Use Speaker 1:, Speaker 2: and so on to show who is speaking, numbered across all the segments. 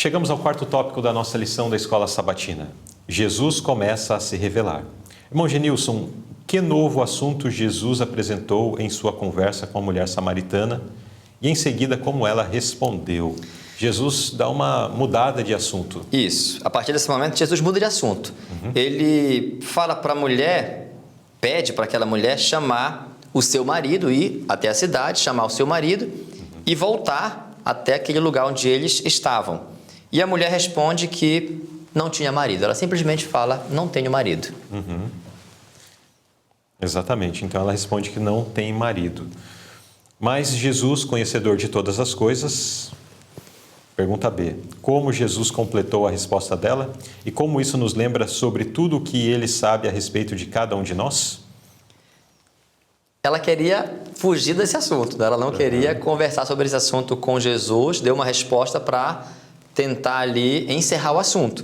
Speaker 1: Chegamos ao quarto tópico da nossa lição da Escola Sabatina. Jesus começa a se revelar. Irmão Genilson, que novo assunto Jesus apresentou em sua conversa com a mulher samaritana e em seguida como ela respondeu? Jesus dá uma mudada de assunto.
Speaker 2: Isso. A partir desse momento, Jesus muda de assunto. Ele fala para a mulher, pede para aquela mulher chamar o seu marido, ir até a cidade, chamar o seu marido e voltar até aquele lugar onde eles estavam. E a mulher responde que não tinha marido. Ela simplesmente fala, não tenho marido.
Speaker 1: Exatamente. Então ela responde que não tem marido. Mas Jesus, conhecedor de todas as coisas, pergunta B. Como Jesus completou a resposta dela? E como isso nos lembra sobre tudo o que ele sabe a respeito de cada um de nós?
Speaker 2: Ela queria fugir desse assunto. Ela não queria conversar sobre esse assunto com Jesus. Deu uma resposta para tentar ali encerrar o assunto.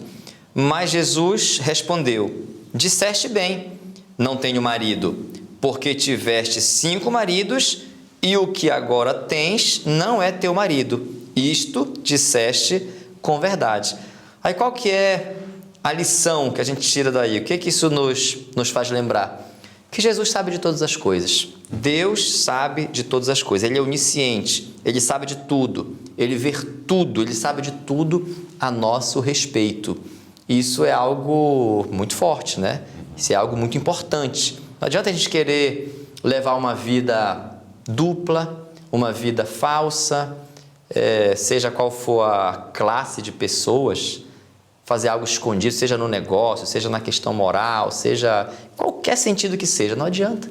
Speaker 2: Mas Jesus respondeu, disseste bem, não tenho marido, porque tiveste 5 maridos e o que agora tens não é teu marido. Isto disseste com verdade. Aí qual que é a lição que a gente tira daí? O que que isso nos faz lembrar? Que Jesus sabe de todas as coisas. Deus sabe de todas as coisas. Ele é onisciente. Ele sabe de tudo. Ele vê tudo. Ele sabe de tudo a nosso respeito. Isso é algo muito forte, né? Isso é algo muito importante. Não adianta a gente querer levar uma vida dupla, uma vida falsa, seja qual for a classe de pessoas, fazer algo escondido, seja no negócio, seja na questão moral, seja qualquer sentido que seja, não adianta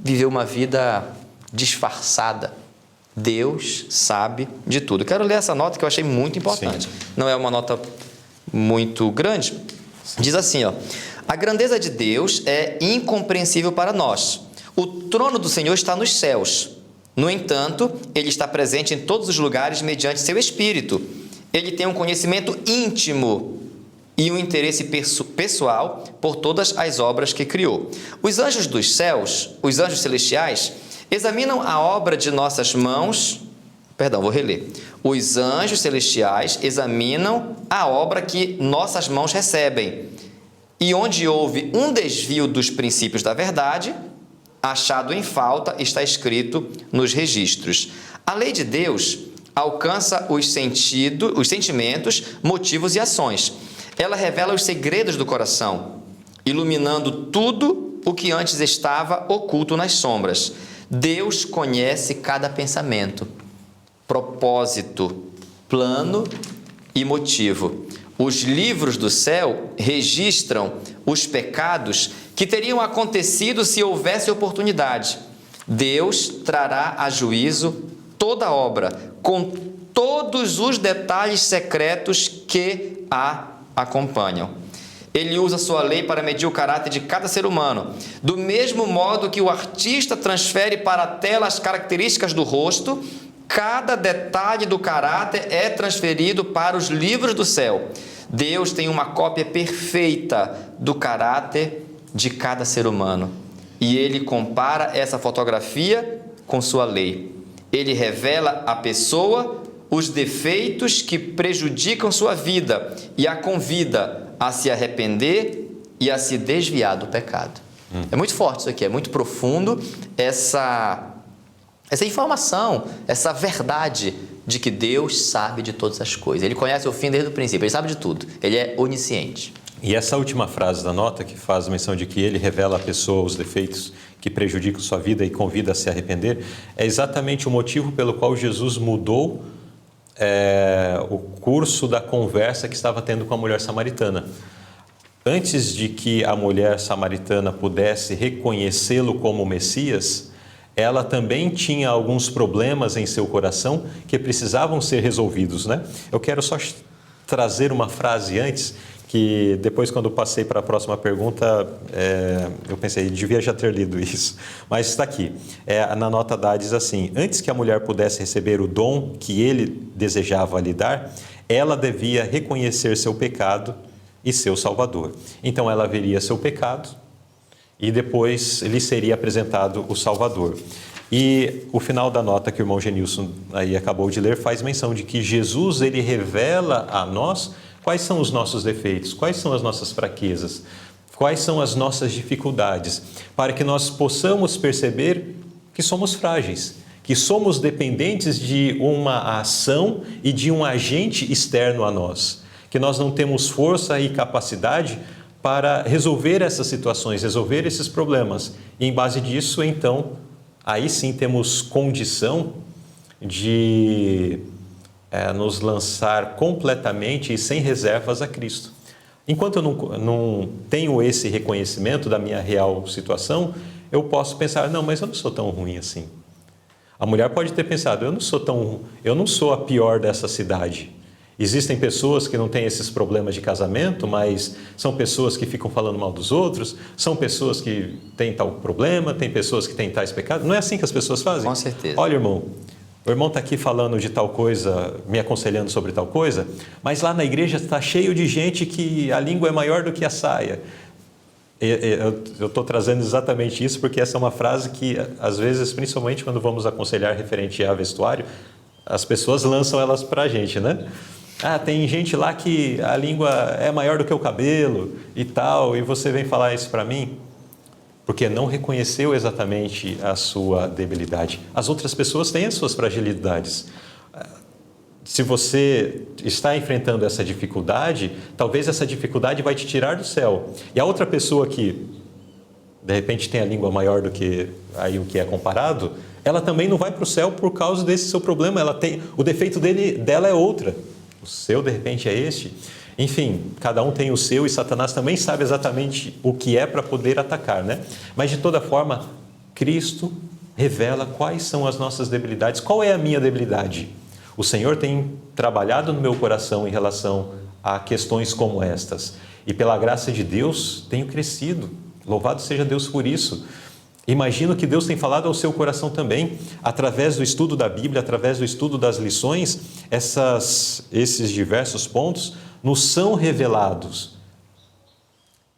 Speaker 2: viver uma vida disfarçada. Deus sabe de tudo. Quero ler essa nota que eu achei muito importante.
Speaker 1: Sim.
Speaker 2: Não é uma nota muito grande. Diz assim, ó, a grandeza de Deus é incompreensível para nós. O trono do Senhor está nos céus. No entanto, Ele está presente em todos os lugares mediante seu Espírito. Ele tem um conhecimento íntimo e um interesse pessoal por todas as obras que criou. Os anjos dos céus, os anjos celestiais, examinam a obra de nossas mãos. Perdão, vou reler. Os anjos celestiais examinam a obra que nossas mãos recebem. E onde houve um desvio dos princípios da verdade, achado em falta, está escrito nos registros. A lei de Deus alcança os sentimentos, motivos e ações. Ela revela os segredos do coração, iluminando tudo o que antes estava oculto nas sombras. Deus conhece cada pensamento, propósito, plano e motivo. Os livros do céu registram os pecados que teriam acontecido se houvesse oportunidade. Deus trará a juízo toda obra, com todos os detalhes secretos que a acompanham. Ele usa sua lei para medir o caráter de cada ser humano. Do mesmo modo que o artista transfere para a tela as características do rosto, cada detalhe do caráter é transferido para os livros do céu. Deus tem uma cópia perfeita do caráter de cada ser humano. E Ele compara essa fotografia com sua lei. Ele revela à pessoa os defeitos que prejudicam sua vida e a convida a se arrepender e a se desviar do pecado. É muito forte isso aqui, é muito profundo essa informação, essa verdade de que Deus sabe de todas as coisas. Ele conhece o fim desde o princípio, Ele sabe de tudo. Ele é onisciente.
Speaker 1: E essa última frase da nota, que faz menção de que ele revela à pessoa os defeitos que prejudicam sua vida e convida a se arrepender, é exatamente o motivo pelo qual Jesus mudou o curso da conversa que estava tendo com a mulher samaritana. Antes de que a mulher samaritana pudesse reconhecê-lo como Messias, ela também tinha alguns problemas em seu coração que precisavam ser resolvidos, né? Eu quero só trazer uma frase antes, que depois, quando passei para a próxima pergunta, eu pensei, devia já ter lido isso. Mas está aqui. Na nota dá, diz assim, antes que a mulher pudesse receber o dom que ele desejava lhe dar, ela devia reconhecer seu pecado e seu Salvador. Então, ela veria seu pecado e depois lhe seria apresentado o Salvador. E o final da nota que o irmão Genilson aí acabou de ler faz menção de que Jesus, ele revela a nós quais são os nossos defeitos, quais são as nossas fraquezas, quais são as nossas dificuldades, para que nós possamos perceber que somos frágeis, que somos dependentes de uma ação e de um agente externo a nós, que nós não temos força e capacidade para resolver essas situações, resolver esses problemas. E em base disso, então, aí sim temos condição de nos lançar completamente e sem reservas a Cristo. Enquanto eu não tenho esse reconhecimento da minha real situação, eu posso pensar, não, mas eu não sou tão ruim assim. A mulher pode ter pensado, eu não sou a pior dessa cidade. Existem pessoas que não têm esses problemas de casamento, mas são pessoas que ficam falando mal dos outros, são pessoas que têm tal problema, tem pessoas que têm tais pecados. Não é assim que as pessoas fazem?
Speaker 2: Com certeza.
Speaker 1: Olha, irmão, o irmão está aqui falando de tal coisa, me aconselhando sobre tal coisa, mas lá na igreja está cheio de gente que a língua é maior do que a saia. Eu estou trazendo exatamente isso porque essa é uma frase que, às vezes, principalmente quando vamos aconselhar referente a vestuário, as pessoas lançam elas para a gente, né? Ah, tem gente lá que a língua é maior do que o cabelo e tal, e você vem falar isso para mim? Porque não reconheceu exatamente a sua debilidade. As outras pessoas têm as suas fragilidades. Se você está enfrentando essa dificuldade, talvez essa dificuldade vai te tirar do céu. E a outra pessoa que, de repente, tem a língua maior do que aí o que é comparado, ela também não vai para o céu por causa desse seu problema. O defeito dela é outra. O seu, de repente, é este. Enfim, cada um tem o seu e Satanás também sabe exatamente o que é para poder atacar, né? Mas, de toda forma, Cristo revela quais são as nossas debilidades. Qual é a minha debilidade? O Senhor tem trabalhado no meu coração em relação a questões como estas. E, pela graça de Deus, tenho crescido. Louvado seja Deus por isso. Imagino que Deus tem falado ao seu coração também, através do estudo da Bíblia, através do estudo das lições, esses diversos pontos nos são revelados.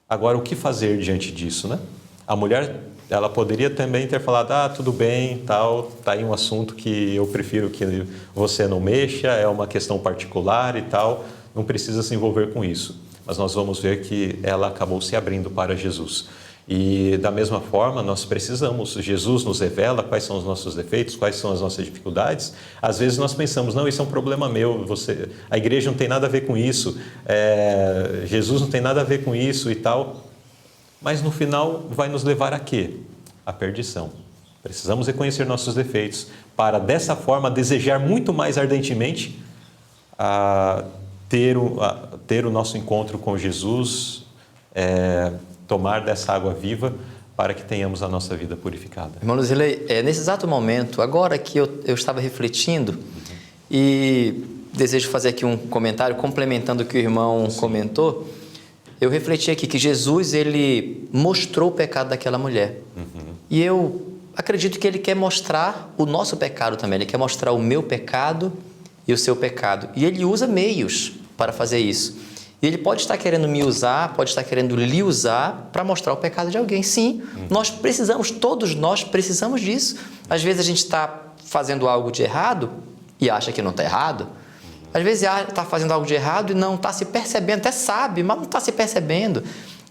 Speaker 1: Agora, o que fazer diante disso, né? A mulher, ela poderia também ter falado, tudo bem, tal, tá aí um assunto que eu prefiro que você não mexa, é uma questão particular e tal, não precisa se envolver com isso. Mas nós vamos ver que ela acabou se abrindo para Jesus. E da mesma forma, nós precisamos, Jesus nos revela quais são os nossos defeitos, quais são as nossas dificuldades. Às vezes nós pensamos, não, isso é um problema meu, a igreja não tem nada a ver com isso, Jesus não tem nada a ver com isso e tal. Mas no final vai nos levar a quê? A perdição. Precisamos reconhecer nossos defeitos para dessa forma desejar muito mais ardentemente ter o nosso encontro com Jesus, tomar dessa água viva para que tenhamos a nossa vida purificada.
Speaker 2: Irmão Luzilei, nesse exato momento, agora que eu estava refletindo e desejo fazer aqui um comentário complementando o que o irmão comentou, eu refleti aqui que Jesus, ele mostrou o pecado daquela mulher. E eu acredito que ele quer mostrar o nosso pecado também, ele quer mostrar o meu pecado e o seu pecado. E ele usa meios para fazer isso. E ele pode estar querendo me usar, pode estar querendo lhe usar para mostrar o pecado de alguém. Sim, nós precisamos, todos nós precisamos disso. Às vezes a gente está fazendo algo de errado e acha que não está errado. Às vezes está fazendo algo de errado e não está se percebendo, até sabe, mas não está se percebendo.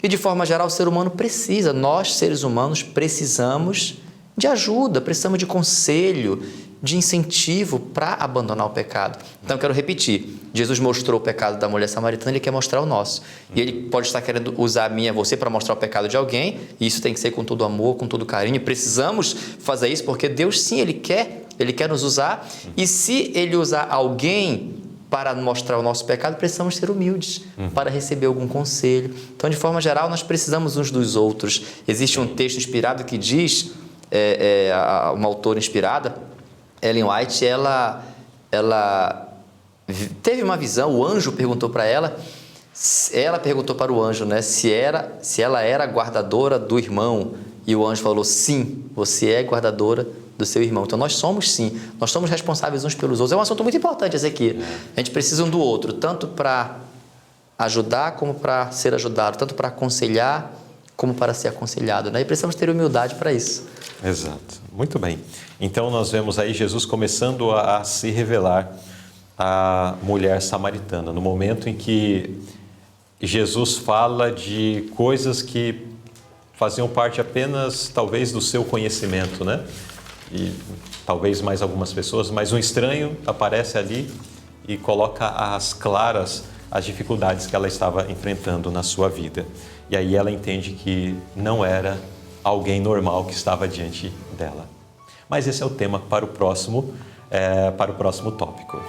Speaker 2: E de forma geral o ser humano precisa, nós seres humanos precisamos de ajuda, precisamos de conselho, de incentivo para abandonar o pecado. Então, eu quero repetir. Jesus mostrou o pecado da mulher samaritana, ele quer mostrar o nosso. E ele pode estar querendo usar a mim e a você para mostrar o pecado de alguém, e isso tem que ser com todo amor, com todo carinho. Precisamos fazer isso porque Deus, sim, Ele quer nos usar. E se Ele usar alguém para mostrar o nosso pecado, precisamos ser humildes para receber algum conselho. Então, de forma geral, nós precisamos uns dos outros. Existe um texto inspirado que diz, uma autora inspirada, Ellen White, ela teve uma visão, o anjo perguntou para ela perguntou para o anjo, né, se ela era guardadora do irmão, e o anjo falou, sim, você é guardadora do seu irmão. Então nós somos sim, nós somos responsáveis uns pelos outros. É um assunto muito importante esse aqui. A gente precisa um do outro, tanto para ajudar como para ser ajudado, tanto para aconselhar como para ser aconselhado, né? E precisamos ter humildade para isso.
Speaker 1: Exato. Muito bem. Então nós vemos aí Jesus começando a se revelar à mulher samaritana, no momento em que Jesus fala de coisas que faziam parte apenas, talvez, do seu conhecimento, né? E talvez mais algumas pessoas, mas um estranho aparece ali e coloca às claras as dificuldades que ela estava enfrentando na sua vida. E aí ela entende que não era alguém normal que estava diante dela. Mas esse é o tema para o próximo tópico.